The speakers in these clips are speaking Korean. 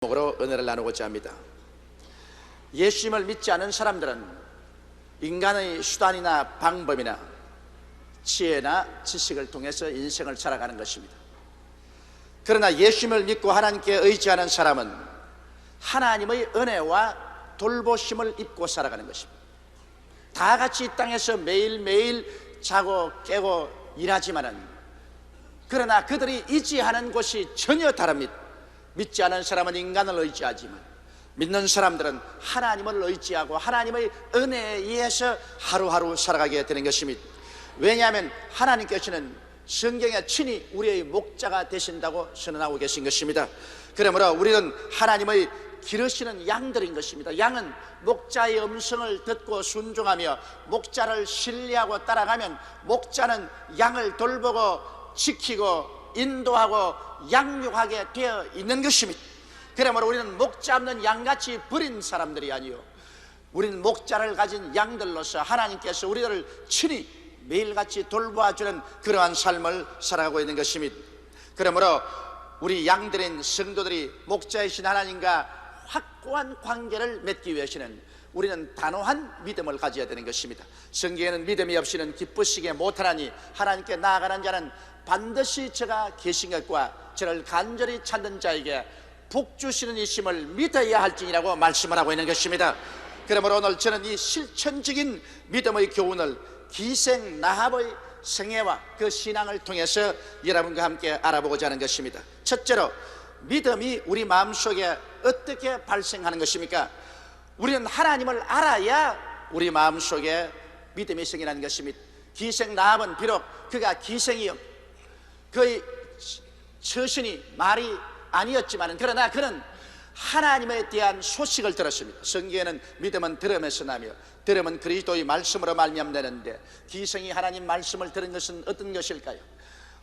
으로 은혜를 나누고자 합니다. 예수님을 믿지 않은 사람들은 인간의 수단이나 방법이나 지혜나 지식을 통해서 인생을 살아가는 것입니다. 그러나 예수님을 믿고 하나님께 의지하는 사람은 하나님의 은혜와 돌보심을 입고 살아가는 것입니다. 다 같이 이 땅에서 매일매일 자고 깨고 일하지만은 그러나 그들이 의지하는 곳이 전혀 다릅니다. 믿지 않은 사람은 인간을 의지하지만 믿는 사람들은 하나님을 의지하고 하나님의 은혜에 의해서 하루하루 살아가게 되는 것입니다. 왜냐하면 하나님께서는 성경에 친히 우리의 목자가 되신다고 선언하고 계신 것입니다. 그러므로 우리는 하나님의 기르시는 양들인 것입니다. 양은 목자의 음성을 듣고 순종하며 목자를 신뢰하고 따라가면 목자는 양을 돌보고 지키고 인도하고 양육하게 되어 있는 것입니다. 그러므로 우리는 목자 없는 양같이 버린 사람들이 아니요, 우리는 목자를 가진 양들로서 하나님께서 우리들을 친히 매일같이 돌보아주는 그러한 삶을 살아가고 있는 것입니다. 그러므로 우리 양들인 성도들이 목자이신 하나님과 확고한 관계를 맺기 위해서는 우리는 단호한 믿음을 가져야 되는 것입니다. 성경에는 믿음이 없이는 기쁘시게 못하나니 하나님께 나아가는 자는 반드시 저가 계신 것과 저를 간절히 찾는 자에게 복 주시는 이심을 믿어야 할지니라고 말씀을 하고 있는 것입니다. 그러므로 오늘 저는 이 실천적인 믿음의 교훈을 기생 라합의 생애와 그 신앙을 통해서 여러분과 함께 알아보고자 하는 것입니다. 첫째로, 믿음이 우리 마음속에 어떻게 발생하는 것입니까? 우리는 하나님을 알아야 우리 마음속에 믿음이 생기는 것입니다. 기생 라합은 비록 그가 기생이요 그의 처신이 말이 아니었지만 그러나 그는 하나님에 대한 소식을 들었습니다. 성경에는 믿음은 들음에서 나며 들음은 그리스도의 말씀으로 말미암되는데 기생이 하나님 말씀을 들은 것은 어떤 것일까요?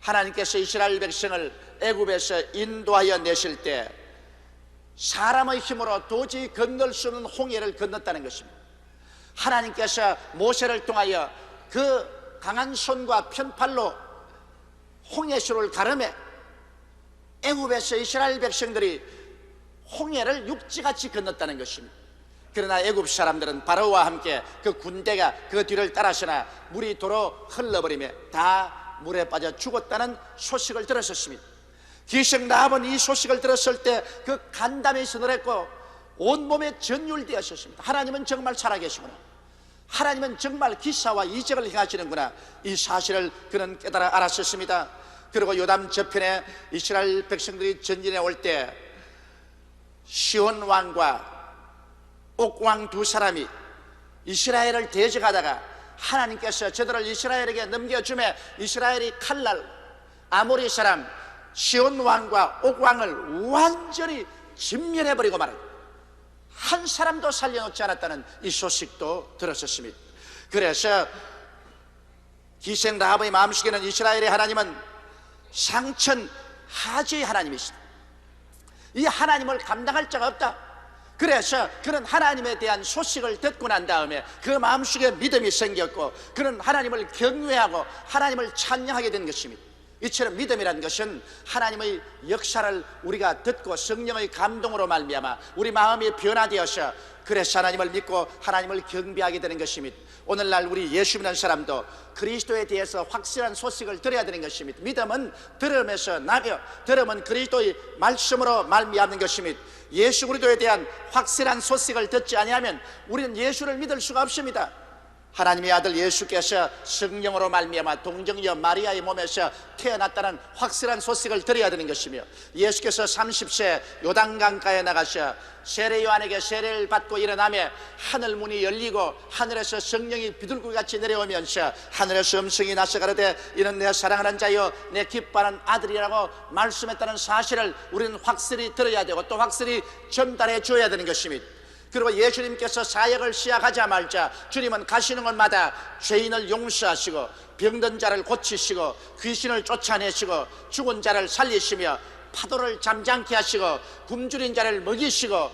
하나님께서 이스라엘 백성을 애굽에서 인도하여 내실 때 사람의 힘으로 도저히 건널 수 없는 홍해를 건넜다는 것입니다. 하나님께서 모세를 통하여 그 강한 손과 편팔로 홍해수를 가르매 애굽에서 이스라엘 백성들이 홍해를 육지같이 건넜다는 것입니다. 그러나 애굽 사람들은 바로와 함께 그 군대가 그 뒤를 따라서나 물이 도로 흘러버리며 다 물에 빠져 죽었다는 소식을 들었었습니다. 기생 라합은 이 소식을 들었을 때 그 간담이 서늘했고 온몸에 전율되었습니다. 하나님은 정말 살아계시구나, 하나님은 정말 기사와 이적을 행하시는구나, 이 사실을 그는 깨달아 알았었습니다. 그리고 요담 저편에 이스라엘 백성들이 전진해 올 때 시온 왕과 옥 왕 두 사람이 이스라엘을 대적하다가 하나님께서 저들을 이스라엘에게 넘겨주매 이스라엘이 칼날 아모리 사람 시온 왕과 옥 왕을 완전히 진멸해버리고 말았다. 한 사람도 살려놓지 않았다는 이 소식도 들었었습니다. 그래서 기생 라합의 마음속에는 이스라엘의 하나님은 상천하지의 하나님이시다. 이 하나님을 감당할 자가 없다. 그래서 그는 하나님에 대한 소식을 듣고 난 다음에 그 마음속에 믿음이 생겼고 그는 하나님을 경외하고 하나님을 찬양하게 된 것입니다. 이처럼 믿음이라는 것은 하나님의 역사를 우리가 듣고 성령의 감동으로 말미암아 우리 마음이 변화되어서 그래서 하나님을 믿고 하나님을 경배하게 되는 것입니다. 오늘날 우리 예수 믿는 사람도 그리스도에 대해서 확실한 소식을 들어야 되는 것입니다. 믿음은 들음에서 나며 들음은 그리스도의 말씀으로 말미암는 것입니다. 예수 그리스도에 대한 확실한 소식을 듣지 아니하면 우리는 예수를 믿을 수가 없습니다. 하나님의 아들 예수께서 성령으로 말미암아 동정녀 마리아의 몸에서 태어났다는 확실한 소식을 들어야 되는 것이며 예수께서 30세 요단강가에 나가셔 세례 요한에게 세례를 받고 일어나며 하늘 문이 열리고 하늘에서 성령이 비둘기같이 내려오면서 하늘에서 음성이 나서 가로되 이는 내 사랑하는 자여 내 기뻐하는 아들이라고 말씀했다는 사실을 우리는 확실히 들어야 되고 또 확실히 전달해 줘야 되는 것입니다. 그리고 예수님께서 사역을 시작하자마자 주님은 가시는 곳마다 죄인을 용서하시고 병든 자를 고치시고 귀신을 쫓아내시고 죽은 자를 살리시며 파도를 잠잠케 하시고 굶주린 자를 먹이시고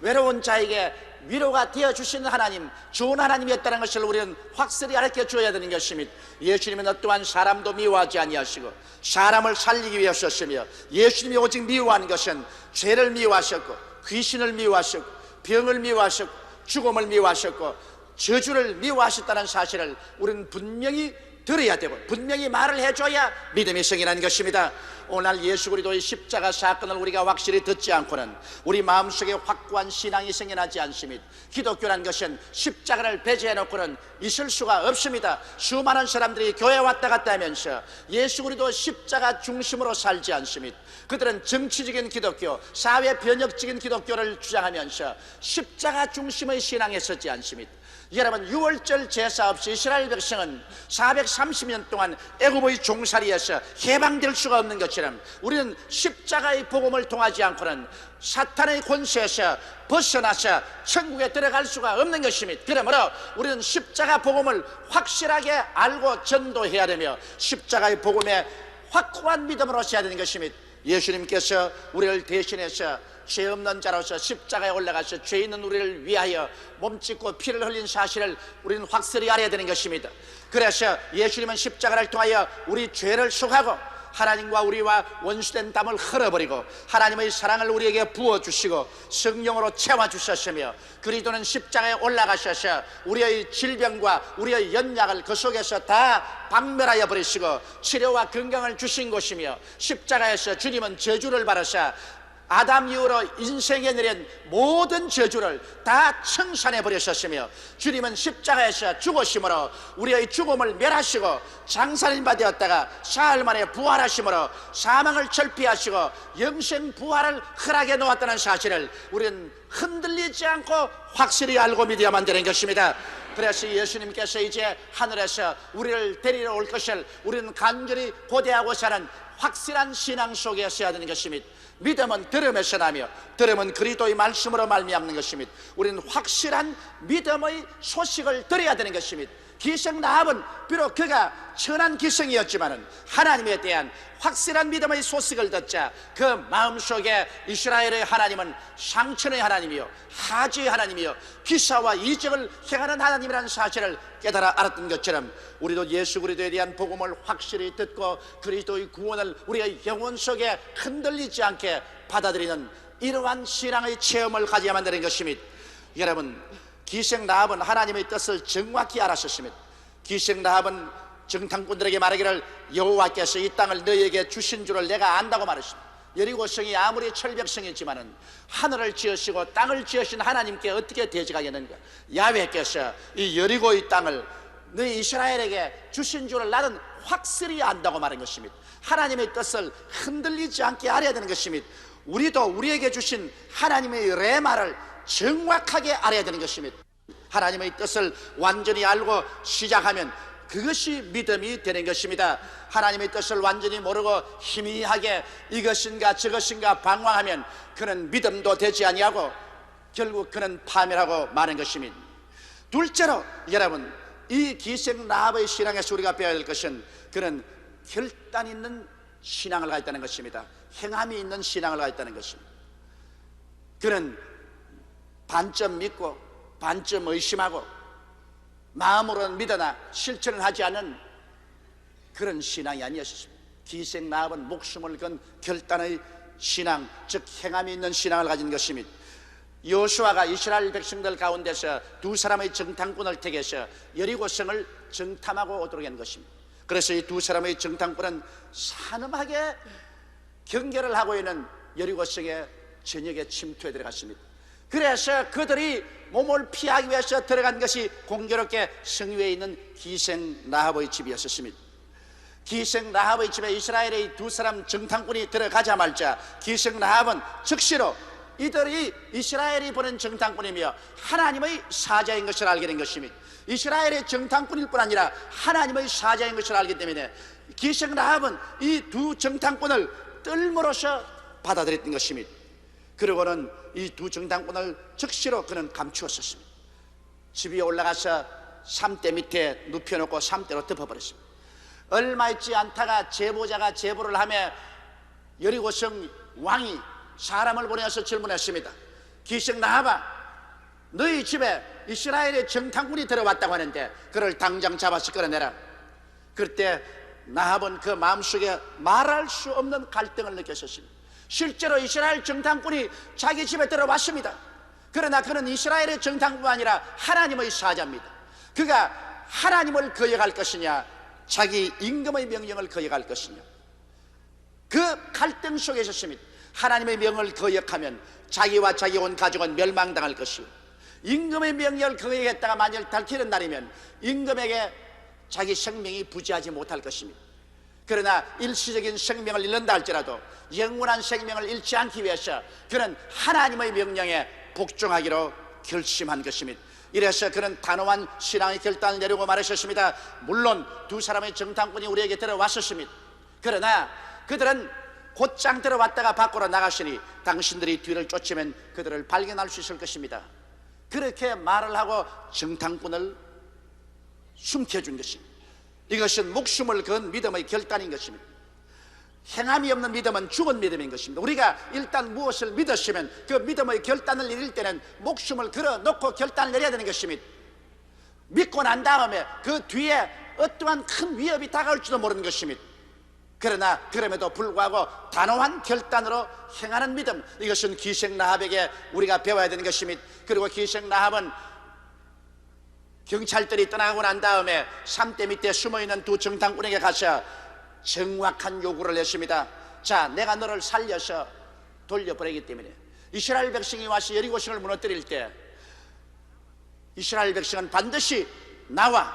외로운 자에게 위로가 되어주시는 하나님, 좋은 하나님이었다는 것을 우리는 확실히 알려줘야 되는 것입니다. 예수님은 어떠한 사람도 미워하지 아니하시고 사람을 살리기 위해 오셨으며, 예수님이 오직 미워하는 것은 죄를 미워하셨고 귀신을 미워하셨고 병을 미워하셨고 죽음을 미워하셨고 저주를 미워하셨다는 사실을 우리는 분명히 들어야 되고 분명히 말을 해줘야 믿음이 생기는 것입니다. 오늘 예수 그리스도의 십자가 사건을 우리가 확실히 듣지 않고는 우리 마음속에 확고한 신앙이 생겨나지 않습니다. 기독교란 것은 십자가를 배제해놓고는 있을 수가 없습니다. 수많은 사람들이 교회 왔다 갔다 하면서 예수 그리스도 십자가 중심으로 살지 않습니다. 그들은 정치적인 기독교, 사회 변혁적인 기독교를 주장하면서 십자가 중심의 신앙에 서지 않습니다. 여러분, 유월절 제사 없이 이스라엘 백성은 430년 동안 애굽의 종살이에서 해방될 수가 없는 것처럼 우리는 십자가의 복음을 통하지 않고는 사탄의 권세에서 벗어나서 천국에 들어갈 수가 없는 것입니다. 그러므로 우리는 십자가 복음을 확실하게 알고 전도해야 되며 십자가의 복음에 확고한 믿음으로 서야 되는 것입니다. 예수님께서 우리를 대신해서 죄 없는 자로서 십자가에 올라가서 죄 있는 우리를 위하여 몸짓고 피를 흘린 사실을 우리는 확실히 알아야 되는 것입니다. 그래서 예수님은 십자가를 통하여 우리 죄를 속하고 하나님과 우리와 원수된 담을 흘어버리고 하나님의 사랑을 우리에게 부어주시고 성령으로 채워주셨으며, 그리스도는 십자가에 올라가셔서 우리의 질병과 우리의 연약을 그 속에서 다 박멸하여 버리시고 치료와 건강을 주신 것이며, 십자가에서 주님은 저주를 받으사 아담 이후로 인생에 내린 모든 저주를 다 청산해 버리셨으며, 주님은 십자가에서 죽으심으로 우리의 죽음을 멸하시고 장사님바 되었다가 사흘 만에 부활하심으로 사망을 철피하시고 영생 부활을 허락해 놓았다는 사실을 우리는 흔들리지 않고 확실히 알고 믿어야만 되는 것입니다. 그래서 예수님께서 이제 하늘에서 우리를 데리러 올 것을 우리는 간절히 고대하고 사는 확실한 신앙 속에 서야 되는 것입니다. 믿음은 들음에서 나며 들음은 그리스도의 말씀으로 말미암는 것입니다. 우리는 확실한 믿음의 소식을 들어야 되는 것입니다. 기생 라합은 비록 그가 천한 기생이었지만은 하나님에 대한 확실한 믿음의 소식을 듣자 그 마음속에 이스라엘의 하나님은 상천의 하나님이요 하지의 하나님이요 기사와 이적을 행하는 하나님이라는 사실을 깨달아 알았던 것처럼 우리도 예수 그리스도에 대한 복음을 확실히 듣고 그리스도의 구원을 우리의 영혼 속에 흔들리지 않게 받아들이는 이러한 신앙의 체험을 가져야만 되는 것입니다. 여러분, 기생 라합은 하나님의 뜻을 정확히 알았었습니다. 기생 라합은 정탐꾼들에게 말하기를 여호와께서 이 땅을 너희에게 주신 줄을 내가 안다고 말했습니다. 여리고성이 아무리 철벽성이지만은 하늘을 지으시고 땅을 지으신 하나님께 어떻게 대적하겠는가? 야훼께서 이 여리고의 땅을 너희 이스라엘에게 주신 줄을 나는 확실히 안다고 말한 것입니다. 하나님의 뜻을 흔들리지 않게 알아야 되는 것입니다. 우리도 우리에게 주신 하나님의 레마를 정확하게 알아야 되는 것입니다. 하나님의 뜻을 완전히 알고 시작하면 그것이 믿음이 되는 것입니다. 하나님의 뜻을 완전히 모르고 희미하게 이것인가 저것인가 방황하면 그는 믿음도 되지 아니하고 결국 그는 파멸하고 마는 것입니다. 둘째로 여러분, 이 기생 라합의 신앙에서 우리가 배워야 될 것은 그는 결단 있는 신앙을 가졌다는 것입니다. 행함이 있는 신앙을 가졌다는 것입니다. 그는 반쯤 믿고 반쯤 의심하고 마음으로는 믿으나 실천을 하지 않은 그런 신앙이 아니었습니다. 기생 라합은 목숨을 건 결단의 신앙, 즉 행함이 있는 신앙을 가진 것입니다. 여호수아가 이스라엘 백성들 가운데서 두 사람의 정탐꾼을 택해서 여리고성을 정탐하고 오도록 한 것입니다. 그래서 이 두 사람의 정탐꾼은 산엄하게 경계를 하고 있는 여리고성의 전역에 침투해 들어갔습니다. 그래서 그들이 몸을 피하기 위해서 들어간 것이 공교롭게 성위에 있는 기생 라합의 집이었습니다. 기생 라합의 집에 이스라엘의 두 사람 정탐꾼이 들어가자마자 기생 라합은 즉시로 이들이 이스라엘이 보낸 정탐꾼이며 하나님의 사자인 것을 알게 된 것입니다. 이스라엘의 정탐꾼일 뿐 아니라 하나님의 사자인 것을 알기 때문에 기생 라합은 이 두 정탐꾼을 뜰모로서 받아들였던 것입니다. 그리고는 이 두 정탐꾼을 즉시로 그는 감추었습니다. 집 위에 올라가서 삼대 밑에 눕혀놓고 삼대로 덮어버렸습니다. 얼마 있지 않다가 제보자가 제보를 하며 여리고성 왕이 사람을 보내서 질문했습니다. 기생 라합아, 너희 집에 이스라엘의 정탐꾼이 들어왔다고 하는데 그를 당장 잡아서 끌어내라. 그때 나합은 그 마음속에 말할 수 없는 갈등을 느꼈었습니다. 실제로 이스라엘 정탐꾼이 자기 집에 들어왔습니다. 그러나 그는 이스라엘의 정탐꾼이 아니라 하나님의 사자입니다. 그가 하나님을 거역할 것이냐, 자기 임금의 명령을 거역할 것이냐, 그 갈등 속에 있었습니다. 하나님의 명을 거역하면 자기와 자기 온 가족은 멸망당할 것이고, 임금의 명령을 거역했다가 만일 밝히는 날이면 임금에게 자기 생명이 부지하지 못할 것입니다. 그러나 일시적인 생명을 잃는다 할지라도 영원한 생명을 잃지 않기 위해서 그는 하나님의 명령에 복종하기로 결심한 것입니다. 이래서 그는 단호한 신앙의 결단을 내리고 말하셨습니다. 물론 두 사람의 정탐꾼이 우리에게 들어왔었습니다. 그러나 그들은 곧장 들어왔다가 밖으로 나가시니 당신들이 뒤를 쫓으면 그들을 발견할 수 있을 것입니다. 그렇게 말을 하고 정탐꾼을 숨겨준 것입니다. 이것은 목숨을 건 믿음의 결단인 것입니다. 행함이 없는 믿음은 죽은 믿음인 것입니다. 우리가 일단 무엇을 믿었으면 그 믿음의 결단을 내릴 때는 목숨을 걸어놓고 결단을 내려야 되는 것입니다. 믿고 난 다음에 그 뒤에 어떠한 큰 위협이 다가올지도 모르는 것입니다. 그러나 그럼에도 불구하고 단호한 결단으로 행하는 믿음, 이것은 기생 라합에게 우리가 배워야 되는 것입니다. 그리고 기생 라합은 경찰들이 떠나고 난 다음에 산대 밑에 숨어있는 두 정탐꾼에게 가서 정확한 요구를 했습니다. 자, 내가 너를 살려서 돌려보내기 때문에 이스라엘 백성이 와서 여리고성을 무너뜨릴 때 이스라엘 백성은 반드시 나와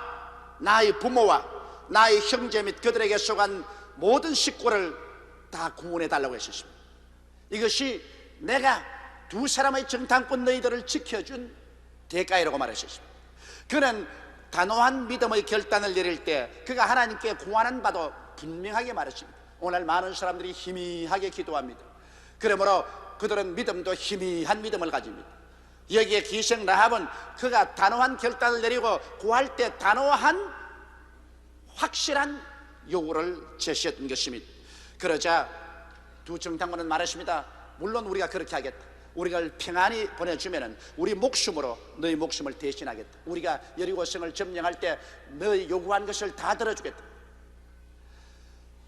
나의 부모와 나의 형제 및 그들에게 속한 모든 식구를 다 구원해 달라고 했었습니다. 이것이 내가 두 사람의 정탐꾼 너희들을 지켜준 대가이라고 말했었습니다. 그는 단호한 믿음의 결단을 내릴 때 그가 하나님께 구하는 바도 분명하게 말했습니다. 오늘 많은 사람들이 희미하게 기도합니다. 그러므로 그들은 믿음도 희미한 믿음을 가집니다. 여기에 기생 라합은 그가 단호한 결단을 내리고 구할 때 단호한 확실한 요구를 제시했던 것입니다. 그러자 두 정탐꾼은 말했습니다. 물론 우리가 그렇게 하겠다. 우리를 평안히 보내주면 우리 목숨으로 너희 목숨을 대신하겠다. 우리가 여리고성을 점령할 때 너희 요구한 것을 다 들어주겠다.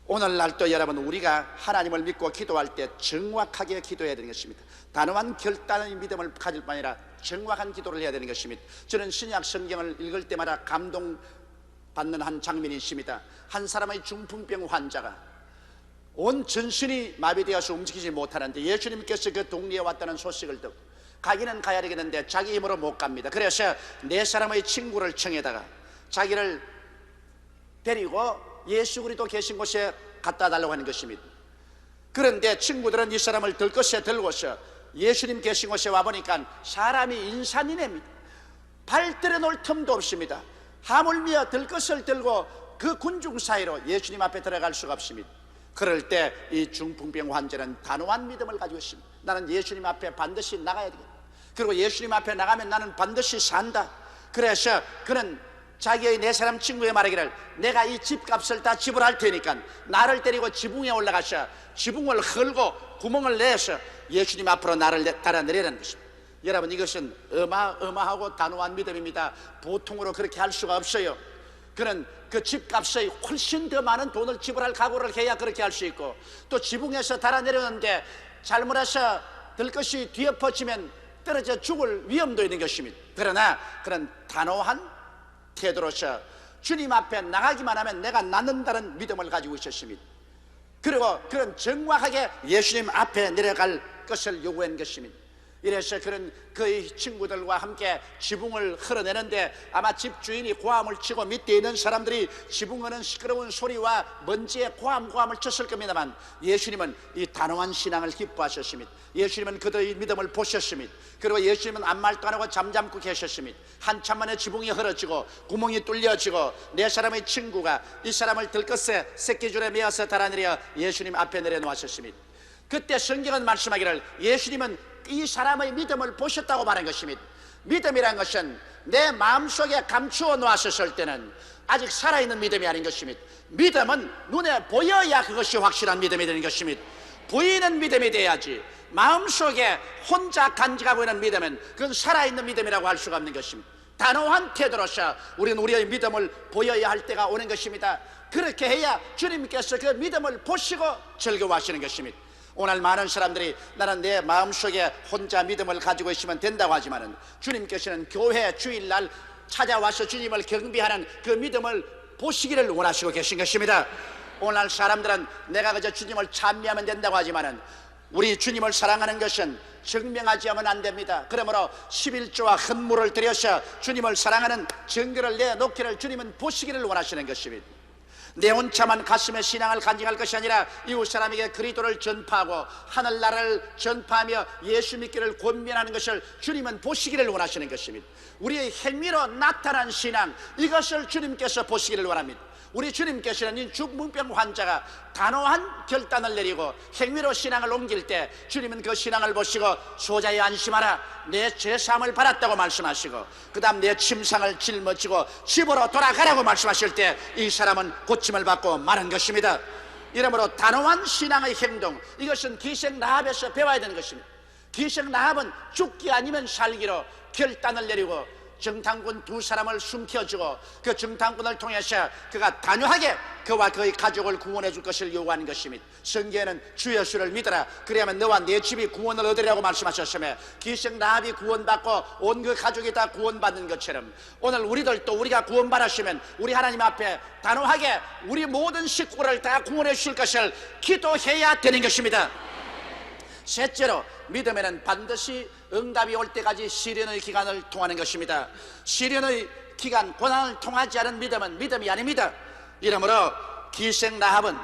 오늘날도 여러분, 우리가 하나님을 믿고 기도할 때 정확하게 기도해야 되는 것입니다. 단호한 결단의 믿음을 가질 뿐 아니라 정확한 기도를 해야 되는 것입니다. 저는 신약 성경을 읽을 때마다 감동받는 한 장면이 있습니다. 한 사람의 중풍병 환자가 온 전신이 마비되어서 움직이지 못하는데 예수님께서 그 동네에 왔다는 소식을 듣고 가기는 가야 되겠는데 자기 힘으로 못 갑니다. 그래서 네 사람의 친구를 청해다가 자기를 데리고 예수 그리스도 계신 곳에 갖다 달라고 하는 것입니다. 그런데 친구들은 이 사람을 들것에 들고서 예수님 계신 곳에 와보니까 사람이 인산이냅니다. 발들여 놓을 틈도 없습니다. 하물며 들것을 들고 그 군중 사이로 예수님 앞에 들어갈 수가 없습니다. 그럴 때 이 중풍병 환자는 단호한 믿음을 가지고 있습니다. 나는 예수님 앞에 반드시 나가야 되겠다. 그리고 예수님 앞에 나가면 나는 반드시 산다. 그래서 그는 자기의 네 사람 친구에 말하기를 내가 이 집값을 다 지불할 테니까 나를 데리고 지붕에 올라가서 지붕을 헐고 구멍을 내서 예수님 앞으로 나를 따라 내리라는 것입니다. 여러분, 이것은 어마어마하고 단호한 믿음입니다. 보통으로 그렇게 할 수가 없어요. 그는 그 집값의 훨씬 더 많은 돈을 지불할 각오를 해야 그렇게 할 수 있고, 또 지붕에서 달아 내려오는데 잘못해서 들것이 뒤에 퍼지면 떨어져 죽을 위험도 있는 것입니다. 그러나 그런 단호한 태도로서 주님 앞에 나가기만 하면 내가 낫는다는 믿음을 가지고 있었습니다. 그리고 그런 정확하게 예수님 앞에 내려갈 것을 요구한 것입니다. 이래서 그런 그의 친구들과 함께 지붕을 흘러내는데 아마 집주인이 고함을 치고 밑에 있는 사람들이 지붕하는 시끄러운 소리와 먼지에 고함을 쳤을 겁니다만 예수님은 이 단호한 신앙을 기뻐하셨습니다. 예수님은 그들의 믿음을 보셨습니다. 그리고 예수님은 아무 말도 안 하고 잠잠고 계셨습니다. 한참 만에 지붕이 흐려지고 구멍이 뚫려지고 네 사람의 친구가 이 사람을 들것에 새끼줄에 메어서 달아내려 예수님 앞에 내려놓았습니다. 그때 성경은 말씀하기를 예수님은 이 사람의 믿음을 보셨다고 말한 것입니다. 믿음이란 것은 내 마음속에 감추어 놓았을 때는 아직 살아있는 믿음이 아닌 것입니다. 믿음은 눈에 보여야 그것이 확실한 믿음이 되는 것입니다. 보이는 믿음이 돼야지 마음속에 혼자 간직하고 있는 믿음은 그건 살아있는 믿음이라고 할 수가 없는 것입니다. 단호한 태도로서 우리는 우리의 믿음을 보여야 할 때가 오는 것입니다. 그렇게 해야 주님께서 그 믿음을 보시고 즐거워하시는 것입니다. 오늘 많은 사람들이 나는 내 마음속에 혼자 믿음을 가지고 있으면 된다고 하지만 주님께서는 교회 주일날 찾아와서 주님을 경배하는 그 믿음을 보시기를 원하시고 계신 것입니다. 오늘 사람들은 내가 그저 주님을 찬미하면 된다고 하지만 우리 주님을 사랑하는 것은 증명하지 하면 안 됩니다. 그러므로 11조와 헌물을 들여서 주님을 사랑하는 증거를 내놓기를 주님은 보시기를 원하시는 것입니다. 내 혼자만 가슴에 신앙을 간직할 것이 아니라 이웃 사람에게 그리스도를 전파하고 하늘나라를 전파하며 예수 믿기를 권면하는 것을 주님은 보시기를 원하시는 것입니다. 우리의 행위로 나타난 신앙, 이것을 주님께서 보시기를 원합니다. 우리 주님께서는 이 중풍병 환자가 단호한 결단을 내리고 행위로 신앙을 옮길 때 주님은 그 신앙을 보시고 소자여 안심하라, 내 죄사함을 받았다고 말씀하시고 그 다음 내 침상을 짊어지고 집으로 돌아가라고 말씀하실 때 이 사람은 고침을 받고 마는 것입니다. 이러므로 단호한 신앙의 행동, 이것은 기생 라합에서 배워야 되는 것입니다. 기생 라합은 죽기 아니면 살기로 결단을 내리고 정탐꾼 두 사람을 숨겨주고 그 정탐꾼을 통해서 그가 단호하게 그와 그의 가족을 구원해 줄 것을 요구하는 것입니다. 성경에는 주 예수를 믿어라, 그래야만 너와 내 집이 구원을 얻으리라고 말씀하셨으며 기생 라합이 구원받고 온 그 가족이 다 구원받는 것처럼 오늘 우리들도 우리가 구원받았으면 우리 하나님 앞에 단호하게 우리 모든 식구를 다 구원해 주실 것을 기도해야 되는 것입니다. 셋째로, 믿음에는 반드시 응답이 올 때까지 시련의 기간을 통하는 것입니다. 시련의 기간, 고난을 통하지 않은 믿음은 믿음이 아닙니다. 이러므로 기생 라합은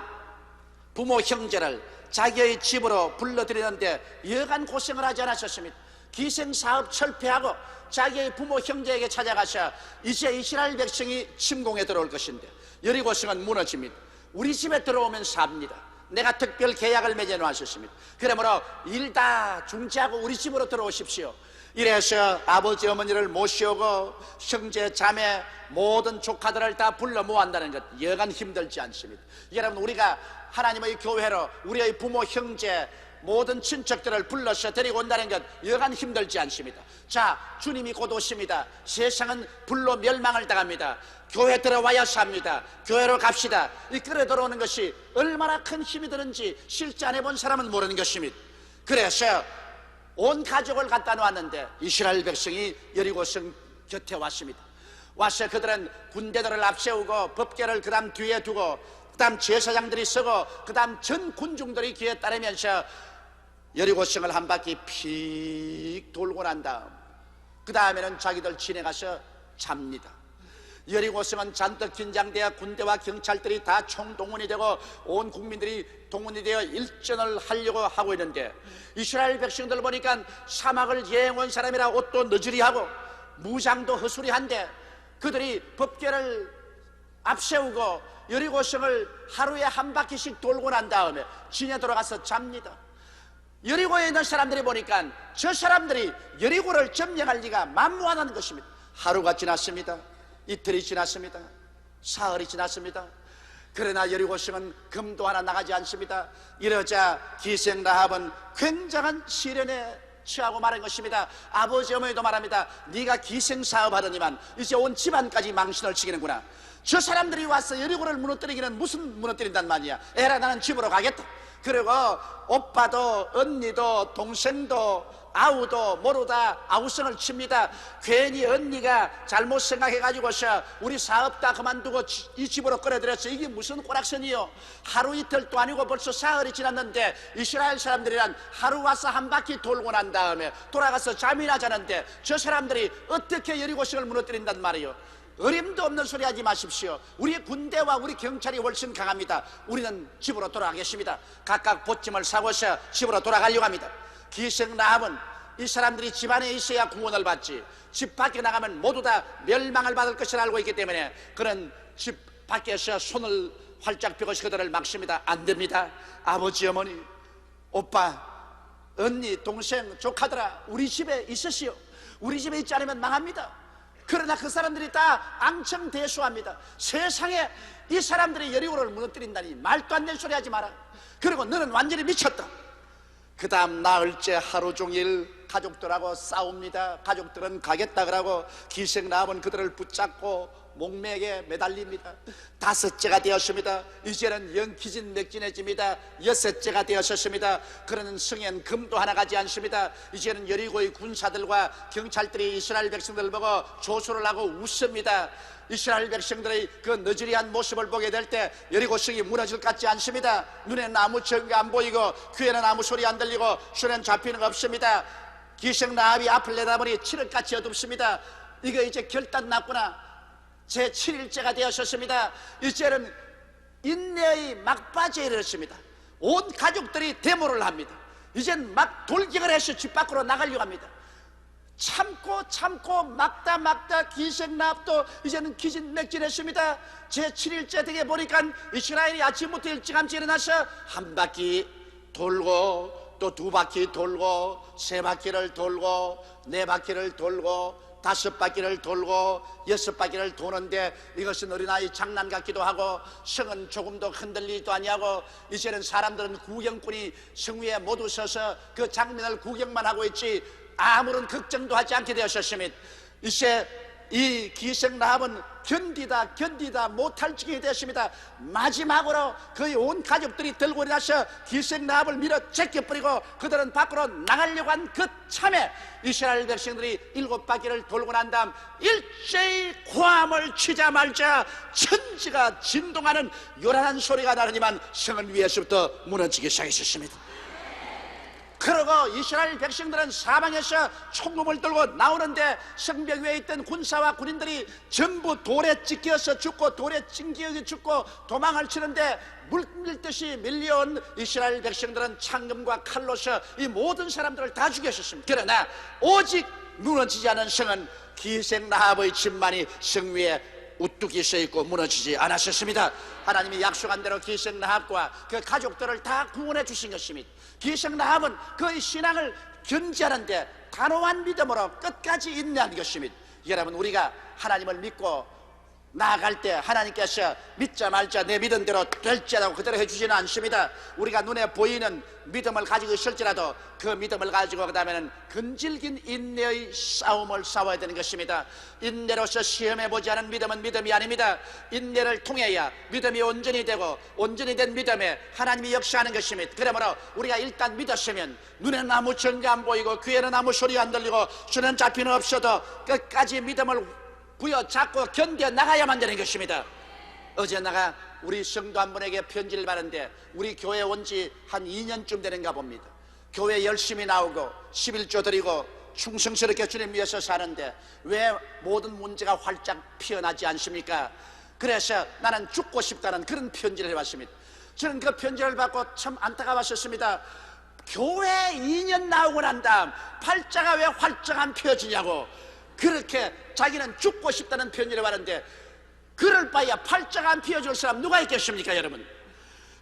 부모 형제를 자기의 집으로 불러들이는데 여간 고생을 하지 않았었습니다. 기생사업 철폐하고 자기의 부모 형제에게 찾아가서 이제 이스라엘 백성이 침공에 들어올 것인데 여리고성은 무너집니다. 우리 집에 들어오면 삽니다. 내가 특별 계약을 맺어 놓으셨습니다. 그러므로 일 다 중지하고 우리 집으로 들어오십시오. 이래서 아버지 어머니를 모시오고 형제 자매 모든 조카들을 다 불러 모았다는 것, 여간 힘들지 않습니다. 여러분, 우리가 하나님의 교회로 우리의 부모 형제 모든 친척들을 불러서 데리고 온다는 것 여간 힘들지 않습니다. 자, 주님이 곧 오십니다. 세상은 불로 멸망을 당합니다. 교회 들어와야 삽니다. 교회로 갑시다. 이 끌어 들어오는 것이 얼마나 큰 힘이 드는지 실제 안 해본 사람은 모르는 것입니다. 그래서 온 가족을 갖다 놓았는데 이스라엘 백성이 여리고성 곁에 왔습니다. 와서 그들은 군대들을 앞세우고 법궤를 그 다음 뒤에 두고 그 다음 제사장들이 서고 그 다음 전 군중들이 뒤에 따르면서 여리고성을 한 바퀴 픽 돌고 난 다음 그 다음에는 자기들 지나가서 잡니다. 여리고성은 잔뜩 긴장되어 군대와 경찰들이 다 총동원이 되고 온 국민들이 동원이 되어 일전을 하려고 하고 있는데 이스라엘 백성들 보니까 사막을 여행 온 사람이라 옷도 너저리하고 무장도 허술이한데 그들이 법궤를 앞세우고 여리고성을 하루에 한 바퀴씩 돌고 난 다음에 진에 들어가서 잡니다. 여리고에 있는 사람들이 보니까 저 사람들이 여리고를 점령할 리가 만무하다는 것입니다. 하루가 지났습니다. 이틀이 지났습니다. 사흘이 지났습니다. 그러나 여리고성은 금도 하나 나가지 않습니다. 이러자 기생 라합은 굉장한 시련에 취하고 말한 것입니다. 아버지 어머니도 말합니다. 네가 기생사업 하더니만 이제 온 집안까지 망신을 치기는구나. 저 사람들이 와서 여리고를 무너뜨리기는 무슨 무너뜨린단 말이야. 에라, 나는 집으로 가겠다. 그리고 오빠도 언니도 동생도 아우도 모르다 아우성을 칩니다. 괜히 언니가 잘못 생각해가지고서 우리 사업 다 그만두고 이 집으로 끌어들였어. 이게 무슨 꼬락선이요. 하루 이틀도 아니고 벌써 사흘이 지났는데 이스라엘 사람들이란 하루 와서 한 바퀴 돌고 난 다음에 돌아가서 잠이나 자는데 저 사람들이 어떻게 여리고성을 무너뜨린단 말이요. 어림도 없는 소리 하지 마십시오. 우리 군대와 우리 경찰이 훨씬 강합니다. 우리는 집으로 돌아가겠습니다. 각각 보찜을 사고서 집으로 돌아가려고 합니다. 기생 라합은 이 사람들이 집 안에 있어야 구원을 받지 집 밖에 나가면 모두 다 멸망을 받을 것을 알고 있기 때문에 그런 집 밖에서 손을 활짝 펴고 그들을 막습니다. 안 됩니다. 아버지 어머니 오빠 언니 동생 조카들아 우리 집에 있으시오. 우리 집에 있지 않으면 망합니다. 그러나 그 사람들이 다 앙청대수합니다. 세상에 이 사람들이 여리고를 무너뜨린다니 말도 안 되는 소리 하지 마라. 그리고 너는 완전히 미쳤다. 그 다음 나흘째 하루 종일 가족들하고 싸웁니다. 가족들은 가겠다 그러고 기생나합은 그들을 붙잡고 목매게 매달립니다. 다섯째가 되었습니다. 이제는 영 기진맥진해집니다. 여섯째가 되었습니다. 그러는 성엔 금도 하나 가지 않습니다. 이제는 여리고의 군사들과 경찰들이 이스라엘 백성들을 보고 조소를 하고 웃습니다. 이스라엘 백성들의 그 너저리한 모습을 보게 될 때 여리고 성이 무너질 것 같지 않습니다. 눈에는 아무 증거 안 보이고 귀에는 아무 소리 안 들리고 손에는 잡히는 거 없습니다. 기생나합이 앞을 내다보니 칠흑같이 어둡습니다. 이거 이제 결단 났구나. 제 7일째가 되었습니다. 이제는 인내의 막바지에 이르렀습니다. 온 가족들이 데모를 합니다. 이젠 막 돌격을 해서 집 밖으로 나가려고 합니다. 참고 막다 기생나합도 이제는 기진맥진했습니다. 제 7일째 되게 보니까 이스라엘이 아침부터 일찌감치 일어나서 한 바퀴 돌고 또 두 바퀴 돌고 세 바퀴를 돌고 네 바퀴를 돌고 다섯 바퀴를 돌고 여섯 바퀴를 도는데 이것은 어린아이 장난 같기도 하고 성은 조금도 흔들리지도 아니하고 이제는 사람들은 구경꾼이 성 위에 모두 서서 그 장면을 구경만 하고 있지 아무런 걱정도 하지 않게 되었습니다. 이제 이 기생나합은 견디다 못할 지경이 되었습니다. 마지막으로 거의 온 가족들이 들고 일어나서 기생나합을 밀어 제껴버리고 그들은 밖으로 나가려고 한 그 참에 이스라엘 백성들이 7바퀴를 돌고 난 다음 일제히 고함을 치자마자 천지가 진동하는 요란한 소리가 나더니만 성은 위에서부터 무너지기 시작했습니다. 그러고 이스라엘 백성들은 사방에서 총검을 들고 나오는데 성벽 위에 있던 군사와 군인들이 전부 돌에 찢겨서 죽고 돌에 찡기어 죽고 도망을 치는데 물밀듯이 밀려온 이스라엘 백성들은 창검과 칼로서 이 모든 사람들을 다 죽였었습니다. 그러나 오직 무너지지 않은 성은 기생나합의 집만이 성 위에 우뚝이 서있고 무너지지 않았었습니다. 하나님이 약속한 대로 기생나합과 그 가족들을 다 구원해 주신 것입니다. 기생나합은 그의 신앙을 견지하는데 단호한 믿음으로 끝까지 인내한 것입니다. 여러분, 우리가 하나님을 믿고 나아갈 때 하나님께서 믿자 말자 내 믿음대로 될지라도 그대로 해주지는 않습니다. 우리가 눈에 보이는 믿음을 가지고 있을지라도 그 믿음을 가지고 그 다음에는 근질긴 인내의 싸움을 싸워야 되는 것입니다. 인내로서 시험해보지 않은 믿음은 믿음이 아닙니다. 인내를 통해야 믿음이 온전히 되고 온전히 된 믿음에 하나님이 역사하는 것입니다. 그러므로 우리가 일단 믿었으면 눈에는 아무 증거 안 보이고 귀에는 아무 소리 안 들리고 손은 잡히는 없어도 끝까지 믿음을 부여잡고 견뎌 나가야만 되는 것입니다. 어제 내가 우리 성도 한 분에게 편지를 받았는데 우리 교회 온 지 한 2년쯤 되는가 봅니다. 교회 열심히 나오고 11조 드리고 충성스럽게 주님 위해서 사는데 왜 모든 문제가 활짝 피어나지 않습니까? 그래서 나는 죽고 싶다는 그런 편지를 해왔습니다. 저는 그 편지를 받고 참 안타까웠었습니다. 교회 2년 나오고 난 다음 팔자가 왜 활짝 안 펴지냐고 그렇게 자기는 죽고 싶다는 편지를 받았는데 그럴 바에야 팔자가 안 펴줄 사람 누가 있겠습니까? 여러분,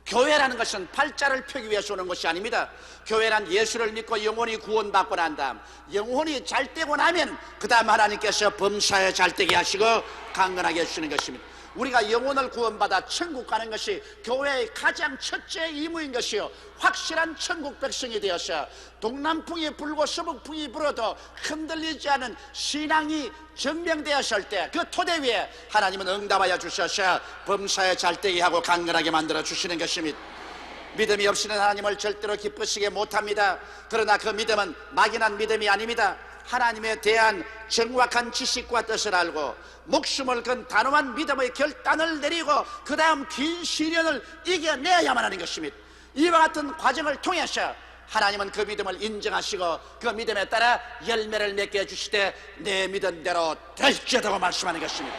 교회라는 것은 팔자를 펴기 위해서 오는 것이 아닙니다. 교회란 예수를 믿고 영혼이 구원받고 난 다음 영혼이 잘 되고 나면 그 다음 하나님께서 범사에 잘 되게 하시고 강건하게 해주시는 것입니다. 우리가 영혼을 구원받아 천국 가는 것이 교회의 가장 첫째 임무인 것이요 확실한 천국 백성이 되어서 동남풍이 불고 서북풍이 불어도 흔들리지 않은 신앙이 증명되었을 때 그 토대 위에 하나님은 응답하여 주셔서 범사에 잘되게 하고 강건하게 만들어 주시는 것입니다. 믿음이 없이는 하나님을 절대로 기쁘시게 못합니다. 그러나 그 믿음은 막연한 믿음이 아닙니다. 하나님에 대한 정확한 지식과 뜻을 알고 목숨을 건 단호한 믿음의 결단을 내리고 그 다음 긴 시련을 이겨내야만 하는 것입니다. 이와 같은 과정을 통해서 하나님은 그 믿음을 인정하시고 그 믿음에 따라 열매를 맺게 해주시되 내 믿음대로 될지어다고 말씀하는 것입니다.